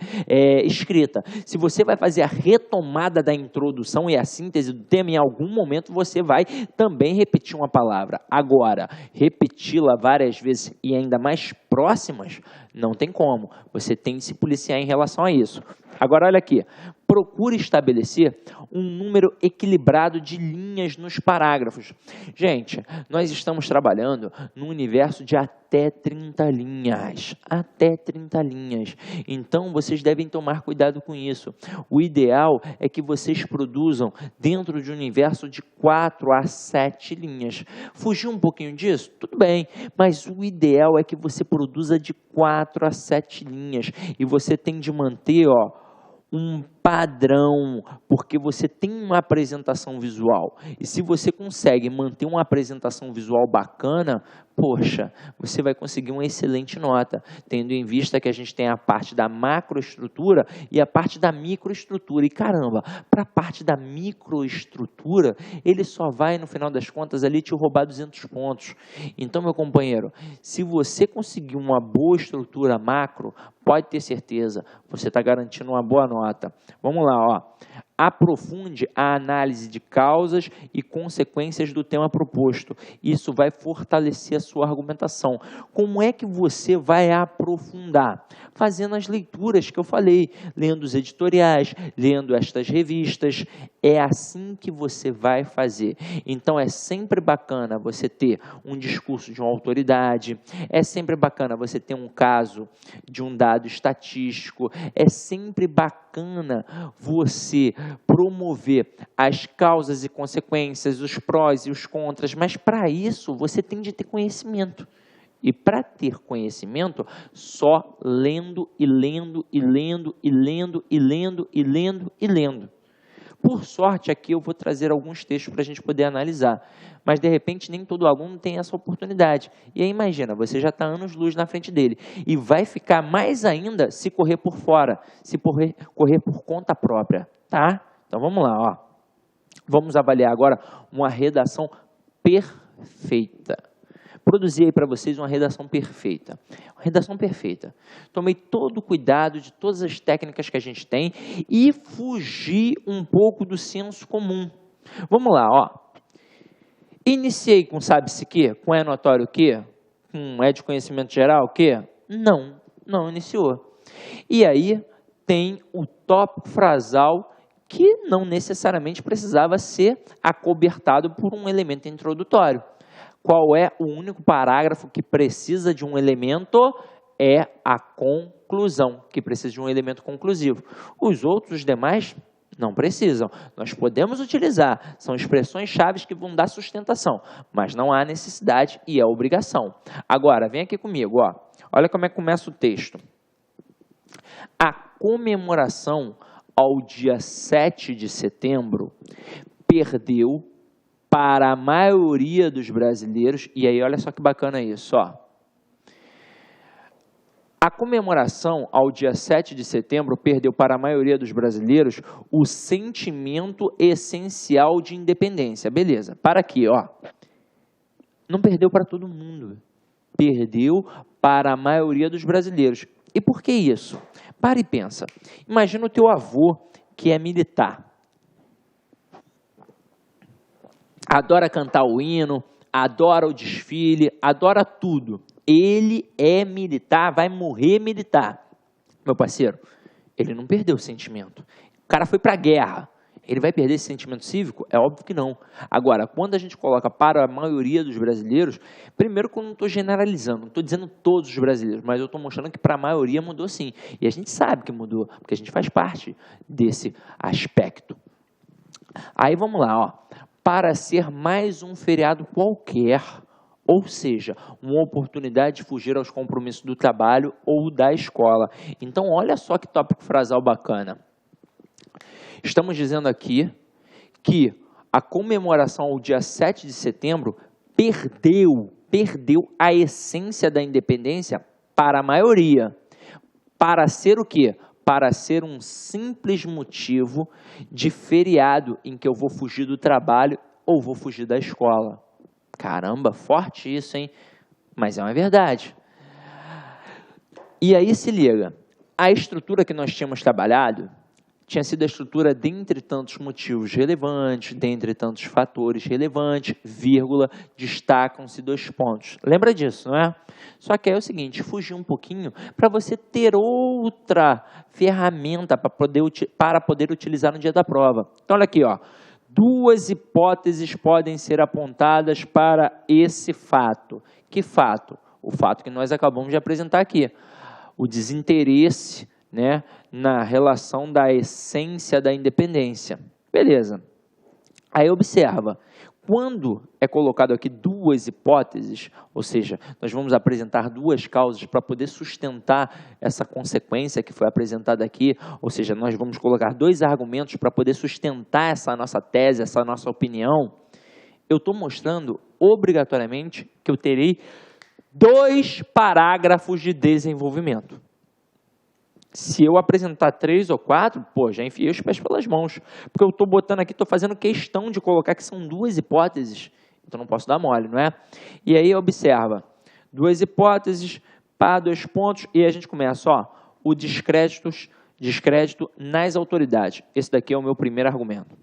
escrita. Se você vai fazer a retomada da introdução e a síntese do tema, em algum momento você vai também repetir uma palavra. Agora, repeti-la várias vezes e ainda mais próximas, não tem como. Você tem de se policiar em relação a isso. Agora, olha aqui. Procure estabelecer um número equilibrado de linhas nos parágrafos. Gente, nós estamos trabalhando num universo de até 30 linhas. Até 30 linhas. Então, vocês devem tomar cuidado com isso. O ideal é que vocês produzam dentro de um universo de 4 a 7 linhas. Fugir um pouquinho disso? Tudo bem. Mas o ideal é que você produza de 4 a 7 linhas. E você tem de manter, um padrão, porque você tem uma apresentação visual. E se você consegue manter uma apresentação visual bacana, poxa, você vai conseguir uma excelente nota, tendo em vista que a gente tem a parte da macroestrutura e a parte da microestrutura. E caramba, para a parte da microestrutura, ele só vai, no final das contas, ali te roubar 200 pontos. Então, meu companheiro, se você conseguir uma boa estrutura macro, pode ter certeza, você está garantindo uma boa nota. Vamos lá, Aprofunde a análise de causas e consequências do tema proposto. Isso vai fortalecer a sua argumentação. Como é que você vai aprofundar? Fazendo as leituras que eu falei, lendo os editoriais, lendo estas revistas. É assim que você vai fazer. Então, é sempre bacana você ter um discurso de uma autoridade, é sempre bacana você ter um caso de um dado estatístico, é sempre bacana você promover as causas e consequências, os prós e os contras, mas para isso você tem de ter conhecimento. E para ter conhecimento, só lendo e lendo e lendo e lendo e lendo e lendo e lendo. Por sorte, aqui eu vou trazer alguns textos para a gente poder analisar, mas de repente nem todo aluno tem essa oportunidade. E aí imagina, você já está anos-luz na frente dele e vai ficar mais ainda se correr por fora, se correr por conta própria, tá? Então vamos lá, Vamos avaliar agora uma redação perfeita. Produzir aí para vocês uma redação perfeita. Uma redação perfeita. Tomei todo o cuidado de todas as técnicas que a gente tem e fugi um pouco do senso comum. Vamos lá, Iniciei com sabe-se quê? Com é notório o quê? Com é de conhecimento geral o quê? Não iniciou. E aí tem o tópico frasal que não necessariamente precisava ser acobertado por um elemento introdutório. Qual é o único parágrafo que precisa de um elemento? É a conclusão, que precisa de um elemento conclusivo. Os outros, os demais, não precisam. Nós podemos utilizar, são expressões-chave que vão dar sustentação, mas não há necessidade e é obrigação. Agora, vem aqui comigo, ó. Olha como é que começa o texto. A comemoração ao dia 7 de setembro perdeu para a maioria dos brasileiros, e aí olha só que bacana isso, ó. A comemoração ao dia 7 de setembro perdeu para a maioria dos brasileiros o sentimento essencial de independência. Beleza, para aqui, ó. Não perdeu para todo mundo. Perdeu para a maioria dos brasileiros. E por que isso? Para e pensa. Imagina o teu avô que é militar. Adora cantar o hino, adora o desfile, adora tudo. Ele é militar, vai morrer militar. Meu parceiro, ele não perdeu o sentimento. O cara foi para a guerra. Ele vai perder esse sentimento cívico? É óbvio que não. Agora, quando a gente coloca para a maioria dos brasileiros, primeiro que eu não estou generalizando, não estou dizendo todos os brasileiros, mas eu estou mostrando que para a maioria mudou sim. E a gente sabe que mudou, porque a gente faz parte desse aspecto. Aí vamos lá, ó. Para ser mais um feriado qualquer, ou seja, uma oportunidade de fugir aos compromissos do trabalho ou da escola. Então, olha só que tópico frasal bacana. Estamos dizendo aqui que a comemoração ao dia 7 de setembro perdeu a essência da independência para a maioria. Para ser o quê? Para ser um simples motivo de feriado em que eu vou fugir do trabalho ou vou fugir da escola. Caramba, forte isso, hein? Mas é uma verdade. E aí se liga, a estrutura que nós tínhamos trabalhado tinha sido a estrutura dentre tantos motivos relevantes, dentre tantos fatores relevantes, vírgula, destacam-se 2 pontos. Lembra disso, não é? Só que é o seguinte, fugir um pouquinho para você ter outra ferramenta para poder utilizar no dia da prova. Então, olha aqui, ó. 2 hipóteses podem ser apontadas para esse fato. Que fato? O fato que nós acabamos de apresentar aqui. O desinteresse, né, na relação da essência da independência. Beleza. Aí observa, quando é colocado aqui 2 hipóteses, ou seja, nós vamos apresentar 2 causas para poder sustentar essa consequência que foi apresentada aqui, ou seja, nós vamos colocar 2 argumentos para poder sustentar essa nossa tese, essa nossa opinião, eu estou mostrando obrigatoriamente que eu terei 2 parágrafos de desenvolvimento. Se eu apresentar 3 ou 4, pô, já enfiei os pés pelas mãos. Porque eu estou botando aqui, estou fazendo questão de colocar que são 2 hipóteses. Então não posso dar mole, não é? E aí observa, 2 hipóteses, pá, 2 pontos, e a gente começa, ó, o descrédito nas autoridades. Esse daqui é o meu primeiro argumento.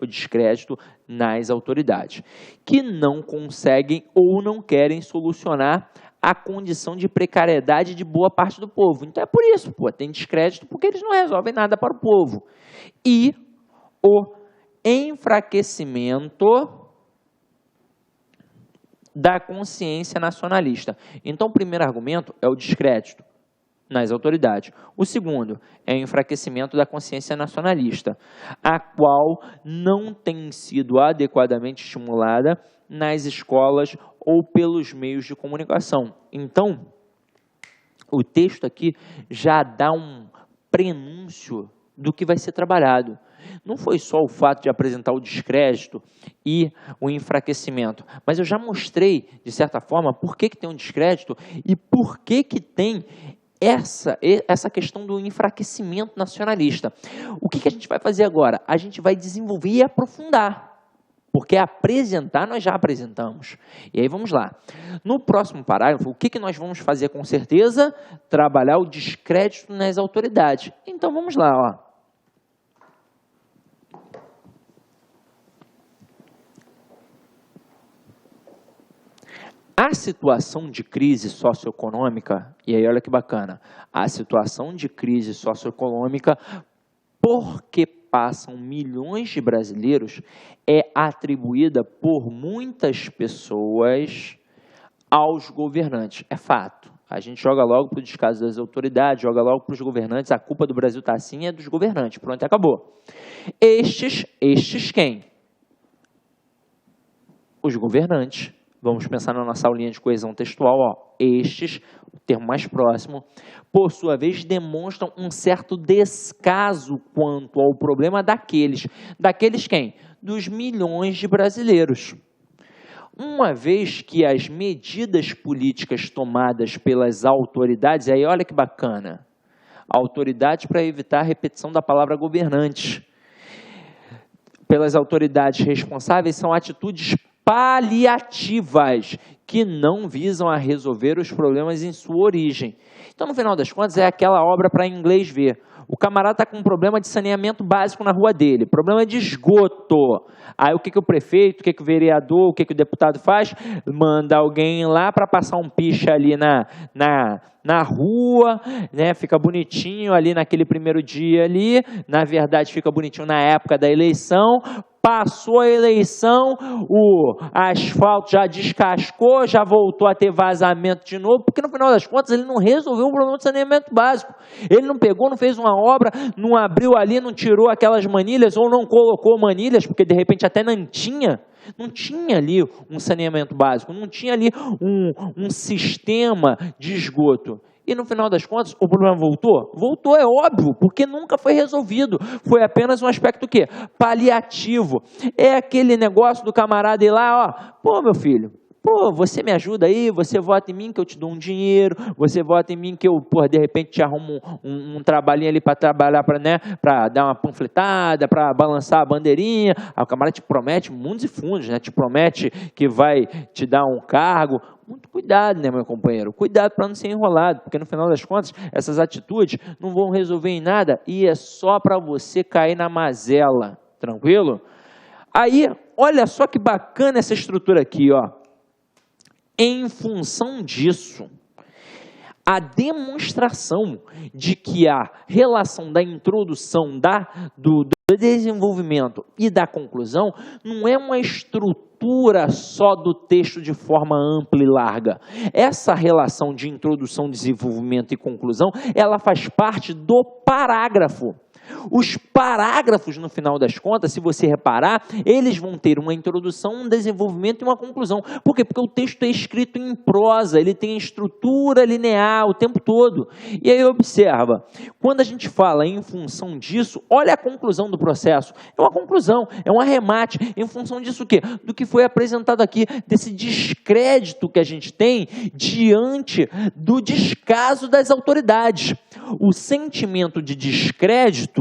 O descrédito nas autoridades, que não conseguem ou não querem solucionar a condição de precariedade de boa parte do povo. Então é por isso, pô, tem descrédito porque eles não resolvem nada para o povo. E o enfraquecimento da consciência nacionalista. Então o primeiro argumento é o descrédito nas autoridades. O segundo é o enfraquecimento da consciência nacionalista, a qual não tem sido adequadamente estimulada nas escolas ou pelos meios de comunicação. Então, o texto aqui já dá um prenúncio do que vai ser trabalhado. Não foi só o fato de apresentar o descrédito e o enfraquecimento, mas eu já mostrei, de certa forma, por que tem um descrédito e por que tem essa questão do enfraquecimento nacionalista. O que a gente vai fazer agora? A gente vai desenvolver e aprofundar. Porque apresentar, nós já apresentamos. E aí vamos lá. No próximo parágrafo, o que nós vamos fazer com certeza? Trabalhar o descrédito nas autoridades. Então vamos lá, ó. A situação de crise socioeconômica, e aí olha que bacana, a situação de crise socioeconômica, porque perpassam milhões de brasileiros é atribuída por muitas pessoas aos governantes. É fato. A gente joga logo para o descaso das autoridades, joga logo para os governantes. A culpa do Brasil está assim, é dos governantes. Pronto, acabou. Estes quem? Os governantes. Vamos pensar na nossa aulinha de coesão textual. Ó. Estes, o termo mais próximo, por sua vez, demonstram um certo descaso quanto ao problema daqueles. Daqueles quem? Dos milhões de brasileiros. Uma vez que as medidas políticas tomadas pelas autoridades, aí olha que bacana, autoridades para evitar a repetição da palavra governantes, pelas autoridades responsáveis são atitudes paliativas, que não visam a resolver os problemas em sua origem. Então, no final das contas, é aquela obra para inglês ver. O camarada está com um problema de saneamento básico na rua dele, problema de esgoto. Aí o que o prefeito, o que o vereador, o que o deputado faz? Manda alguém lá para passar um piche ali na rua, né? Fica bonitinho ali naquele primeiro dia ali, na verdade fica bonitinho na época da eleição. Passou a eleição, o asfalto já descascou, já voltou a ter vazamento de novo, porque no final das contas ele não resolveu o problema de saneamento básico. Ele não pegou, não fez uma obra, não abriu ali, não tirou aquelas manilhas ou não colocou manilhas, porque de repente até não tinha ali um saneamento básico, não tinha ali um sistema de esgoto. E no final das contas, o problema voltou? Voltou, é óbvio, porque nunca foi resolvido. Foi apenas um aspecto o quê? Paliativo. É aquele negócio do camarada ir lá, ó, pô, meu filho, pô, você me ajuda aí, você vota em mim que eu te dou um dinheiro, você vota em mim que eu, pô, de repente te arrumo um trabalhinho ali para trabalhar, para dar uma panfletada, para balançar a bandeirinha. Aí o camarada te promete mundos e fundos, né? Te promete que vai te dar um cargo. Muito cuidado, né, meu companheiro? Cuidado para não ser enrolado, porque no final das contas, essas atitudes não vão resolver em nada e é só para você cair na mazela, tranquilo? Aí, olha só que bacana essa estrutura aqui, ó. Em função disso, a demonstração de que a relação da introdução, do desenvolvimento e da conclusão não é uma estrutura só do texto de forma ampla e larga. Essa relação de introdução, desenvolvimento e conclusão, ela faz parte do parágrafo. Os parágrafos, no final das contas, se você reparar, eles vão ter uma introdução, um desenvolvimento e uma conclusão. Por quê? Porque o texto é escrito em prosa, ele tem estrutura linear o tempo todo. E aí observa, quando a gente fala em função disso, olha a conclusão do processo. É uma conclusão, é um arremate. Em função disso o quê? Do que foi apresentado aqui, desse descrédito que a gente tem diante do descaso das autoridades. O sentimento de descrédito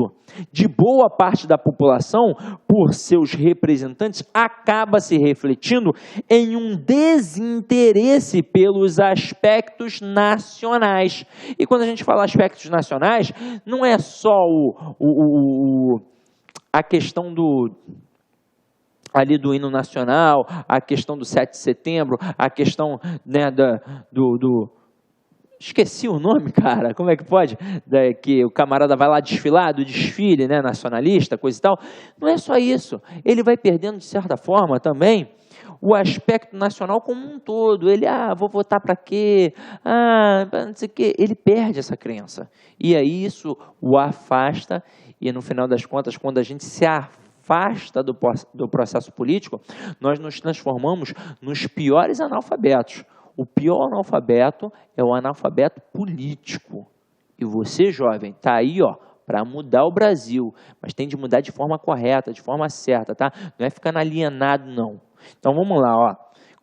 de boa parte da população por seus representantes acaba se refletindo em um desinteresse pelos aspectos nacionais. E quando a gente fala aspectos nacionais, não é só a questão ali do hino nacional, a questão do 7 de setembro, a questão, né, esqueci o nome, cara, como é que pode? Que o camarada vai lá desfilar, do desfile, né, nacionalista, coisa e tal. Não é só isso. Ele vai perdendo, de certa forma, também, o aspecto nacional como um todo. Ele, vou votar para quê? Não sei o quê. Ele perde essa crença. E aí isso o afasta e, no final das contas, quando a gente se afasta do processo político, nós nos transformamos nos piores analfabetos. O pior analfabeto é o analfabeto político. E você, jovem, está aí, ó, para mudar o Brasil. Mas tem de mudar de forma correta, de forma certa, tá? Não é ficando alienado, não. Então, vamos lá, ó.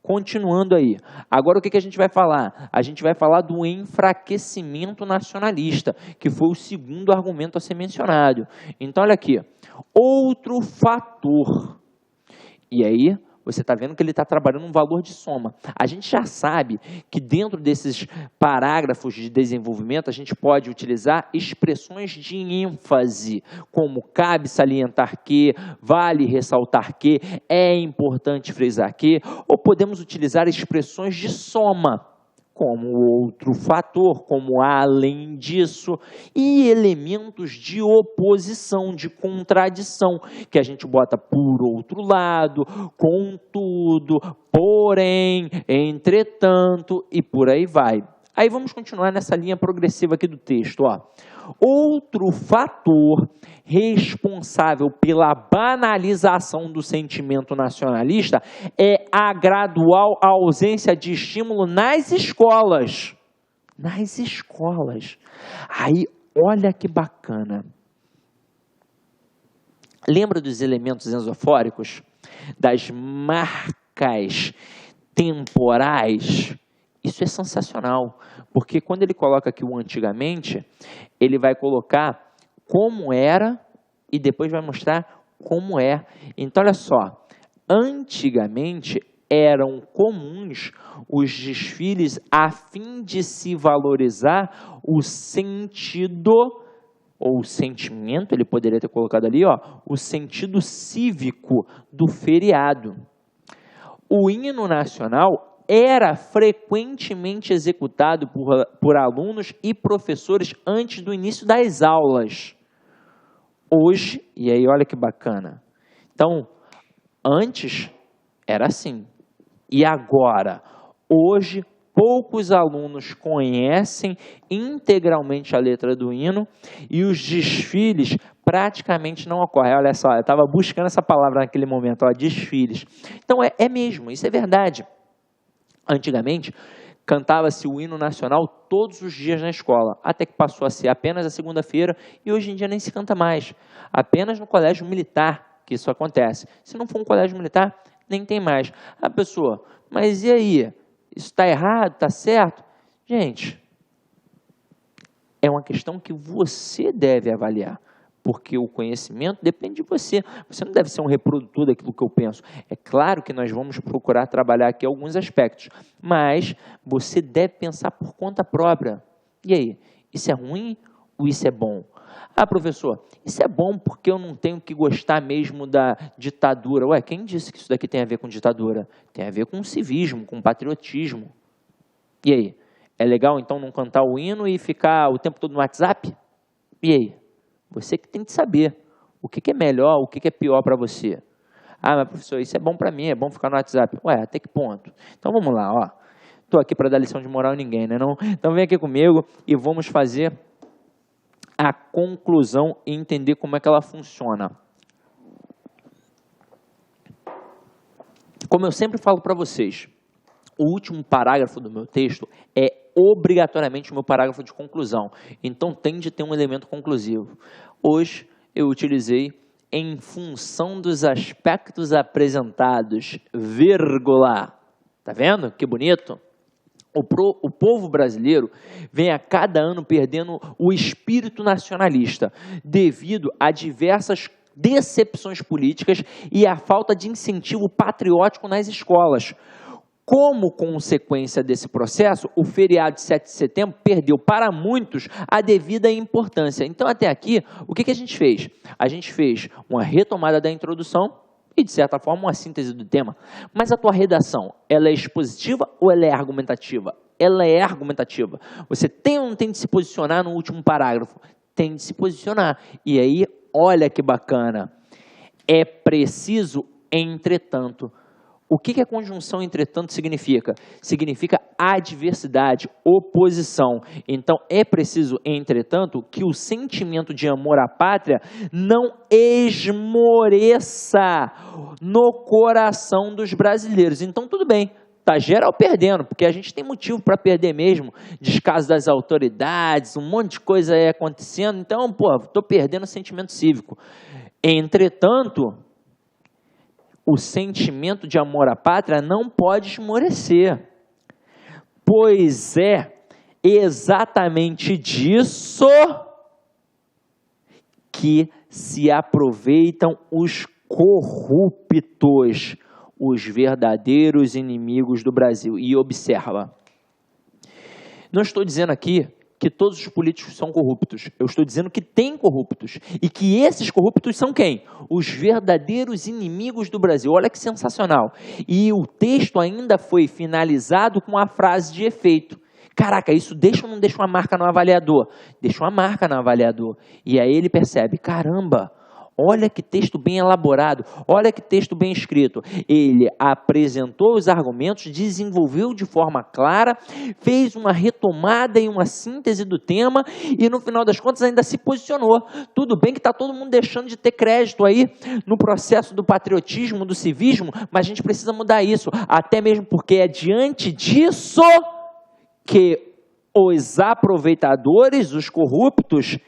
Continuando aí. Agora, o que a gente vai falar? A gente vai falar do enfraquecimento nacionalista, que foi o segundo argumento a ser mencionado. Então, olha aqui. Outro fator. E aí, você está vendo que ele está trabalhando um valor de soma. A gente já sabe que dentro desses parágrafos de desenvolvimento, a gente pode utilizar expressões de ênfase, como cabe salientar que, vale ressaltar que, é importante frisar que, ou podemos utilizar expressões de soma, como outro fator, como além disso, e elementos de oposição, de contradição, que a gente bota por outro lado, contudo, porém, entretanto, e por aí vai. Aí vamos continuar nessa linha progressiva aqui do texto, ó. Outro fator responsável pela banalização do sentimento nacionalista é a gradual ausência de estímulo nas escolas. Nas escolas. Aí, olha que bacana. Lembra dos elementos enzofóricos? Das marcas temporais? Isso é sensacional, porque quando ele coloca aqui o antigamente, ele vai colocar como era e depois vai mostrar como é. Então, olha só, antigamente eram comuns os desfiles a fim de se valorizar o sentido, ou o sentimento, ele poderia ter colocado ali, ó, o sentido cívico do feriado. O hino nacional era frequentemente executado por alunos e professores antes do início das aulas. Hoje, e aí olha que bacana, então, antes era assim, e agora? Hoje, poucos alunos conhecem integralmente a letra do hino e os desfiles praticamente não ocorrem. Olha só, eu estava buscando essa palavra naquele momento, ó, desfiles. Então, é mesmo, isso é verdade. Antigamente, cantava-se o hino nacional todos os dias na escola, até que passou a ser apenas a segunda-feira e hoje em dia nem se canta mais. Apenas no colégio militar que isso acontece. Se não for um colégio militar, nem tem mais. A pessoa, mas e aí? Isso está errado? Está certo? Gente, é uma questão que você deve avaliar. Porque o conhecimento depende de você. Você não deve ser um reprodutor daquilo que eu penso. É claro que nós vamos procurar trabalhar aqui alguns aspectos, mas você deve pensar por conta própria. E aí, isso é ruim ou isso é bom? Ah, professor, isso é bom porque eu não tenho que gostar mesmo da ditadura. Ué, quem disse que isso daqui tem a ver com ditadura? Tem a ver com civismo, com patriotismo. E aí, é legal então não cantar o hino e ficar o tempo todo no WhatsApp? E aí? Você que tem que saber o que é melhor, o que é pior para você. Ah, mas professor, isso é bom para mim, é bom ficar no WhatsApp. Ué, até que ponto? Então vamos lá, ó. Estou aqui para dar lição de moral a ninguém, né? Não? Então vem aqui comigo e vamos fazer a conclusão e entender como é que ela funciona. Como eu sempre falo para vocês, o último parágrafo do meu texto é obrigatoriamente o meu parágrafo de conclusão. Então, tem de ter um elemento conclusivo. Hoje, eu utilizei em função dos aspectos apresentados, vírgula. Tá vendo? Que bonito. O povo brasileiro vem a cada ano perdendo o espírito nacionalista devido a diversas decepções políticas e a falta de incentivo patriótico nas escolas. Como consequência desse processo, o feriado de 7 de setembro perdeu para muitos a devida importância. Então, até aqui, o que a gente fez? A gente fez uma retomada da introdução e, de certa forma, uma síntese do tema. Mas a tua redação, ela é expositiva ou ela é argumentativa? Ela é argumentativa. Você tem ou não tem de se posicionar no último parágrafo? Tem de se posicionar. E aí, olha que bacana. É preciso, entretanto. O que a conjunção entretanto significa? Significa adversidade, oposição. Então, é preciso, entretanto, que o sentimento de amor à pátria não esmoreça no coração dos brasileiros. Então, tudo bem, está geral perdendo, porque a gente tem motivo para perder mesmo. Descaso das autoridades, um monte de coisa aí acontecendo. Então, pô, estou perdendo o sentimento cívico. Entretanto, o sentimento de amor à pátria não pode esmorecer, pois é exatamente disso que se aproveitam os corruptos, os verdadeiros inimigos do Brasil. E observa, não estou dizendo aqui que todos os políticos são corruptos. Eu estou dizendo que tem corruptos. E que esses corruptos são quem? Os verdadeiros inimigos do Brasil. Olha que sensacional. E o texto ainda foi finalizado com a frase de efeito. Caraca, isso deixa ou não deixa uma marca no avaliador? Deixa uma marca no avaliador. E aí ele percebe, caramba, olha que texto bem elaborado, olha que texto bem escrito. Ele apresentou os argumentos, desenvolveu de forma clara, fez uma retomada e uma síntese do tema e no final das contas ainda se posicionou. Tudo bem que está todo mundo deixando de ter crédito aí no processo do patriotismo, do civismo, mas a gente precisa mudar isso, até mesmo porque é diante disso que os aproveitadores, os corruptos,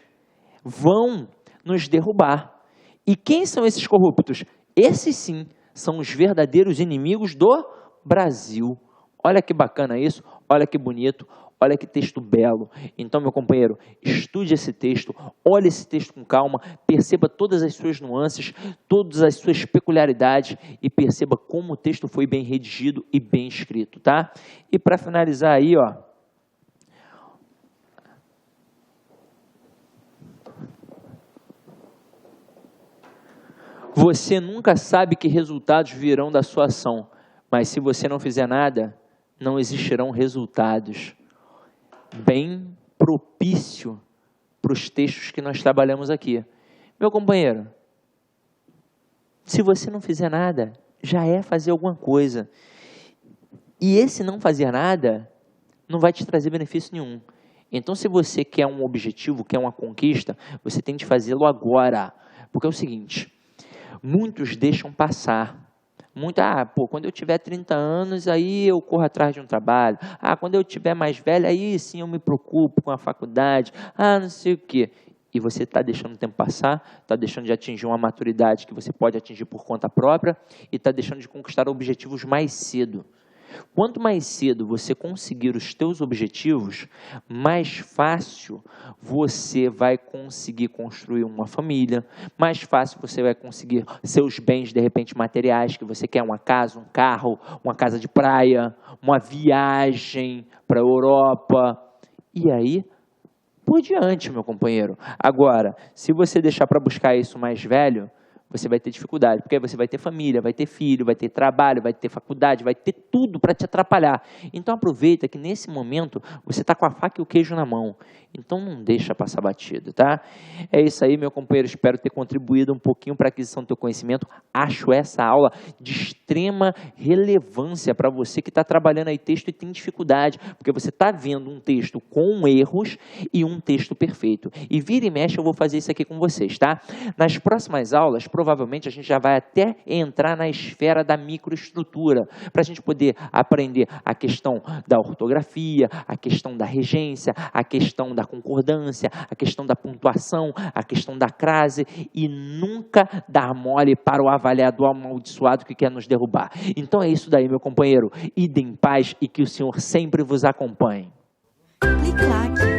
vão nos derrubar. E quem são esses corruptos? Esses sim são os verdadeiros inimigos do Brasil. Olha que bacana isso, olha que bonito, olha que texto belo. Então, meu companheiro, estude esse texto, olhe esse texto com calma, perceba todas as suas nuances, todas as suas peculiaridades e perceba como o texto foi bem redigido e bem escrito, tá? E para finalizar aí, ó, você nunca sabe que resultados virão da sua ação, mas se você não fizer nada, não existirão resultados. Bem propício para os textos que nós trabalhamos aqui. Meu companheiro, se você não fizer nada, já é fazer alguma coisa. E esse não fazer nada não vai te trazer benefício nenhum. Então, se você quer um objetivo, quer uma conquista, você tem de fazê-lo agora. Porque é o seguinte, muitos deixam passar. Quando eu tiver 30 anos, aí eu corro atrás de um trabalho. Quando eu tiver mais velho, aí sim eu me preocupo com a faculdade. Não sei o quê. E você está deixando o tempo passar, está deixando de atingir uma maturidade que você pode atingir por conta própria e está deixando de conquistar objetivos mais cedo. Quanto mais cedo você conseguir os teus objetivos, mais fácil você vai conseguir construir uma família, mais fácil você vai conseguir seus bens, de repente, materiais, que você quer uma casa, um carro, uma casa de praia, uma viagem para a Europa. E aí, por diante, meu companheiro. Agora, se você deixar para buscar isso mais velho, você vai ter dificuldade, porque aí você vai ter família, vai ter filho, vai ter trabalho, vai ter faculdade, vai ter tudo para te atrapalhar. Então aproveita que nesse momento você está com a faca e o queijo na mão. Então não deixa passar batido, tá? É isso aí, meu companheiro. Espero ter contribuído um pouquinho para a aquisição do teu conhecimento. Acho essa aula de extrema relevância para você que está trabalhando aí texto e tem dificuldade, porque você está vendo um texto com erros e um texto perfeito. E vira e mexe eu vou fazer isso aqui com vocês, tá? Nas próximas aulas, provavelmente a gente já vai até entrar na esfera da microestrutura, para a gente poder aprender a questão da ortografia, a questão da regência, a questão da concordância, a questão da pontuação, a questão da crase e nunca dar mole para o avaliador amaldiçoado que quer nos derrubar. Então é isso daí, meu companheiro. Ide em paz e que o Senhor sempre vos acompanhe. Clique like.